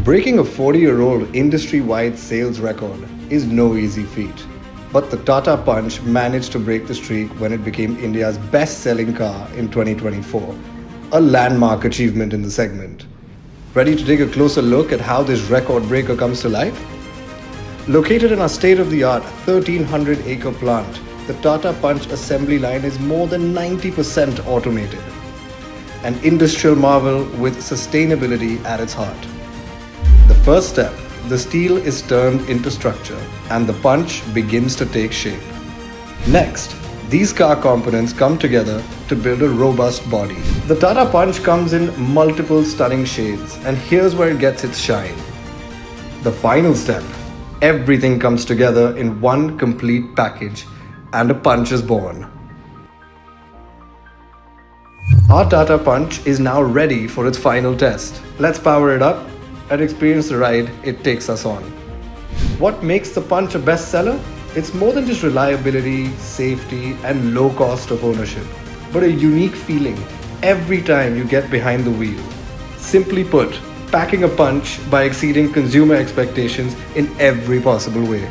Breaking a 40-year-old industry-wide sales record is no easy feat. But the Tata Punch managed to break the streak when it became India's best-selling car in 2024, a landmark achievement in the segment. Ready to take a closer look at how this record breaker comes to life? Located in our state-of-the-art 1,300-acre plant, the Tata Punch assembly line is more than 90% automated. An industrial marvel with sustainability at its heart. The first step, the steel is turned into structure and the punch begins to take shape. Next, these car components come together to build a robust body. The Tata Punch comes in multiple stunning shades, and here's where it gets its shine. The final step, everything comes together in one complete package and a punch is born. Our Tata Punch is now ready for its final test. Let's power it up and experience the ride it takes us on. What makes the Punch a bestseller? It's more than just reliability, safety, and low cost of ownership, but a unique feeling every time you get behind the wheel. Simply put, packing a punch by exceeding consumer expectations in every possible way.